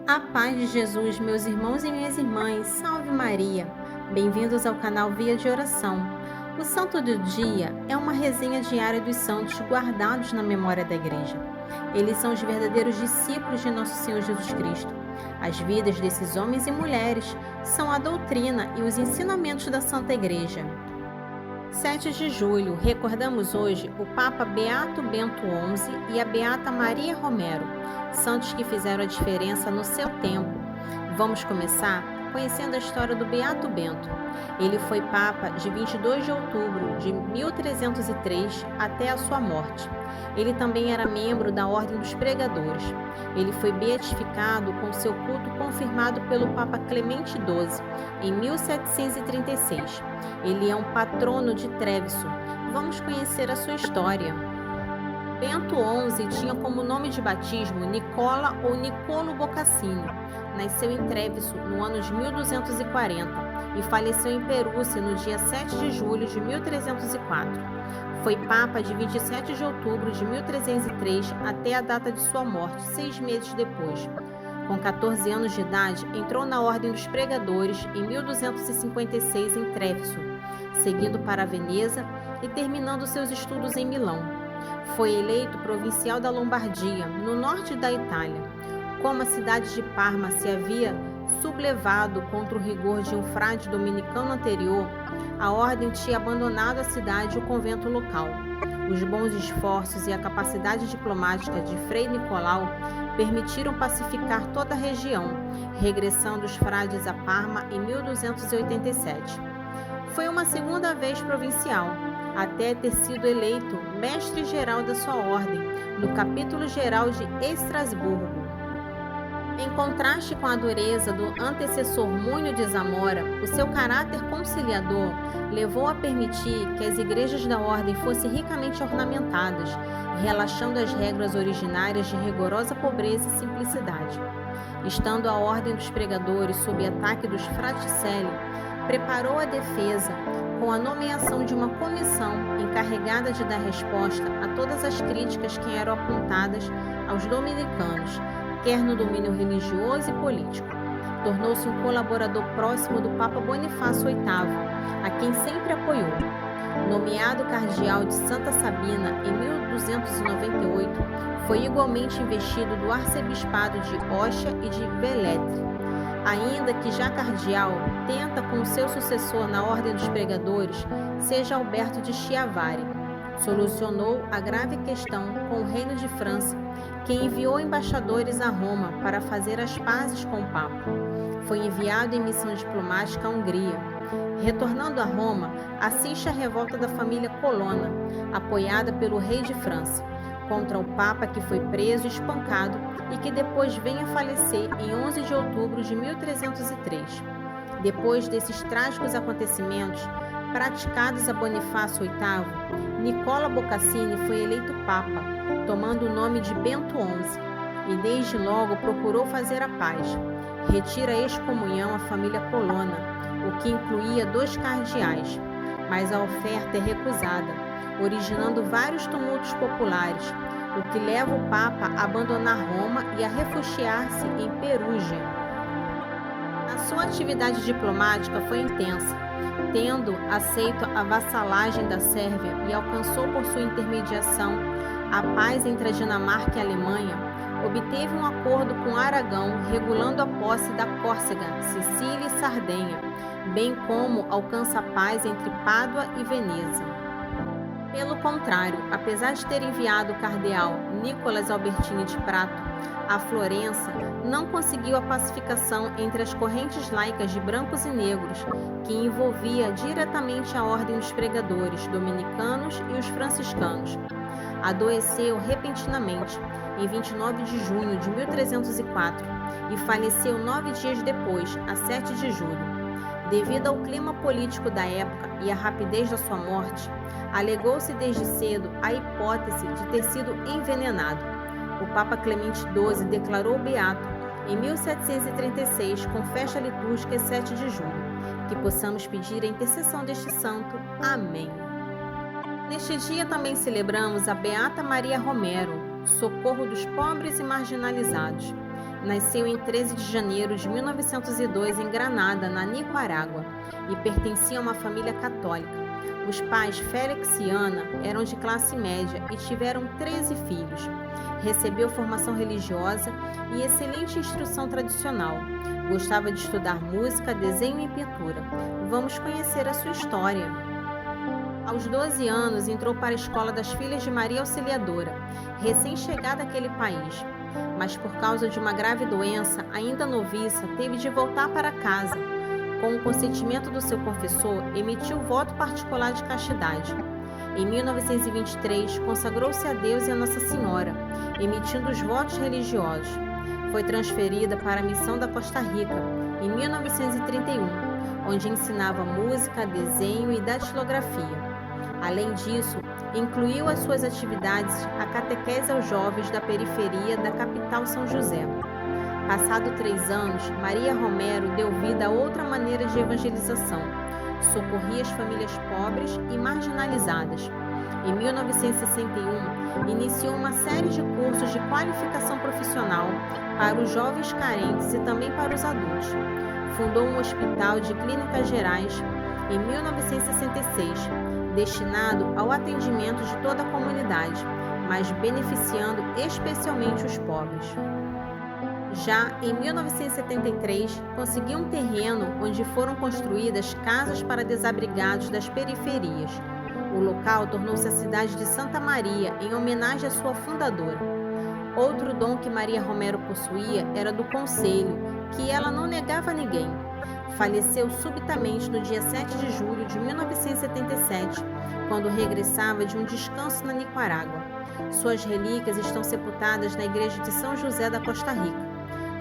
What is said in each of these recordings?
A paz de Jesus, meus irmãos e minhas irmãs, salve Maria! Bem-vindos ao canal Via de Oração. O Santo do Dia é uma resenha diária dos santos guardados na memória da Igreja. Eles são os verdadeiros discípulos de Nosso Senhor Jesus Cristo. As vidas desses homens e mulheres são a doutrina e os ensinamentos da Santa Igreja. 7 de julho, recordamos hoje o Papa Beato Bento XI e a Beata Maria Romero, santos que fizeram a diferença no seu tempo. Vamos começar conhecendo a história do Beato Bento. Ele foi Papa de 22 de outubro de 1303 até a sua morte. Ele também era membro da Ordem dos Pregadores. Ele foi beatificado com seu culto confirmado pelo Papa Clemente XII em 1736. Ele é um patrono de Treviso. Vamos conhecer a sua história. Bento XI tinha como nome de batismo Nicola ou Nicolo Boccassini. Nasceu em Treviso no ano de 1240 e faleceu em Perugia no dia 7 de julho de 1304. Foi Papa de 27 de outubro de 1303 até a data de sua morte, 6 meses depois. Com 14 anos de idade, entrou na Ordem dos Pregadores em 1256 em Treviso, seguindo para Veneza e terminando seus estudos em Milão. Foi eleito provincial da Lombardia, no norte da Itália. Como a cidade de Parma se havia sublevado contra o rigor de um frade dominicano anterior, a ordem tinha abandonado a cidade e o convento local. Os bons esforços e a capacidade diplomática de Frei Nicolau permitiram pacificar toda a região, regressando os frades a Parma em 1287. Foi uma segunda vez provincial, até ter sido eleito mestre-geral da sua ordem, no capítulo geral de Estrasburgo. Em contraste com a dureza do antecessor Múnio de Zamora, o seu caráter conciliador levou a permitir que as igrejas da ordem fossem ricamente ornamentadas, relaxando as regras originárias de rigorosa pobreza e simplicidade. Estando a ordem dos pregadores sob ataque dos fraticelli, preparou a defesa com a nomeação de uma comissão encarregada de dar resposta a todas as críticas que eram apontadas aos dominicanos, quer no domínio religioso e político. Tornou-se um colaborador próximo do Papa Bonifácio VIII, a quem sempre apoiou. Nomeado cardeal de Santa Sabina em 1298, foi igualmente investido do arcebispado de Ostia e de Velletri. Ainda que já cardeal, tenta com seu sucessor na Ordem dos Pregadores, seja Alberto de Chiavari. Solucionou a grave questão com o Reino de França, que enviou embaixadores a Roma para fazer as pazes com o Papa. Foi enviado em missão diplomática à Hungria. Retornando a Roma, assiste à revolta da família Colonna, apoiada pelo rei de França, contra o Papa que foi preso e espancado e que depois vem a falecer em 11 de outubro de 1303. Depois desses trágicos acontecimentos, praticados a Bonifácio VIII, Nicola Boccassini foi eleito Papa, tomando o nome de Bento XI, e desde logo procurou fazer a paz. Retira a excomunhão à família Colonna, o que incluía 2 cardeais, mas a oferta é recusada, originando vários tumultos populares, o que leva o Papa a abandonar Roma e a refugiar-se em Perugia. A sua atividade diplomática foi intensa, tendo aceito a vassalagem da Sérvia e alcançou por sua intermediação a paz entre a Dinamarca e a Alemanha, obteve um acordo com Aragão regulando a posse da Córcega, Sicília e Sardenha, bem como alcança a paz entre Pádua e Veneza. Pelo contrário, apesar de ter enviado o cardeal Nicolas Albertini de Prato a Florença, não conseguiu a pacificação entre as correntes laicas de brancos e negros, que envolvia diretamente a Ordem dos Pregadores dominicanos e os franciscanos. Adoeceu repentinamente, em 29 de junho de 1304, e faleceu 9 dias depois, a 7 de julho. Devido ao clima político da época e à rapidez da sua morte, alegou-se desde cedo a hipótese de ter sido envenenado. O Papa Clemente XII declarou beato em 1736 com festa litúrgica 7 de julho. Que possamos pedir a intercessão deste santo. Amém. Neste dia também celebramos a Beata Maria Romero, socorro dos pobres e marginalizados. Nasceu em 13 de janeiro de 1902 em Granada, na Nicarágua, e pertencia a uma família católica. Os pais, Félix e Ana, eram de classe média e tiveram 13 filhos. Recebeu formação religiosa e excelente instrução tradicional. Gostava de estudar música, desenho e pintura. Vamos conhecer a sua história. Aos 12 anos, entrou para a escola das Filhas de Maria Auxiliadora, recém-chegada àquele país. Mas por causa de uma grave doença, ainda noviça, teve de voltar para casa. Com o consentimento do seu confessor, emitiu voto particular de castidade. Em 1923, consagrou-se a Deus e a Nossa Senhora, emitindo os votos religiosos. Foi transferida para a missão da Costa Rica, em 1931, onde ensinava música, desenho e datilografia. Além disso, incluiu as suas atividades a catequese aos jovens da periferia da capital São José. Passado 3 anos, Maria Romero deu vida a outra maneira de evangelização. Socorria as famílias pobres e marginalizadas. Em 1961, iniciou uma série de cursos de qualificação profissional para os jovens carentes e também para os adultos. Fundou um hospital de clínicas gerais em 1966, destinado ao atendimento de toda a comunidade, mas beneficiando especialmente os pobres. Já em 1973, conseguiu um terreno onde foram construídas casas para desabrigados das periferias. O local tornou-se a cidade de Santa Maria, em homenagem à sua fundadora. Outro dom que Maria Romero possuía era do conselho, que ela não negava a ninguém. Faleceu subitamente no dia 7 de julho de 1977, quando regressava de um descanso na Nicarágua. Suas relíquias estão sepultadas na igreja de São José da Costa Rica.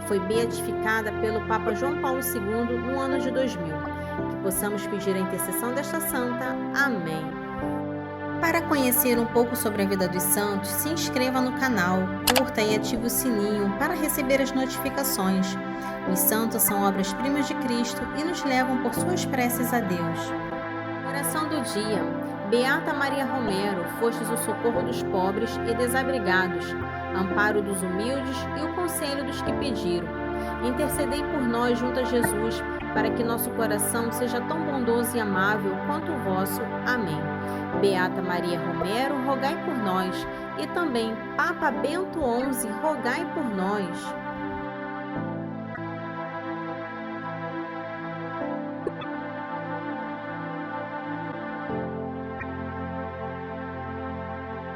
Foi beatificada pelo Papa João Paulo II no ano de 2000. Que possamos pedir a intercessão desta santa. Amém. Para conhecer um pouco sobre a vida dos santos, se inscreva no canal, curta e ative o sininho para receber as notificações. Os santos são obras-primas de Cristo e nos levam por suas preces a Deus. Oração do dia. Beata Maria Romero, fostes o socorro dos pobres e desabrigados, amparo dos humildes e o conselho dos que pediram. Intercedei por nós junto a Jesus, para que nosso coração seja tão bondoso e amável quanto o vosso. Amém. Beata Maria Romero, rogai por nós. E também Papa Bento XI, rogai por nós.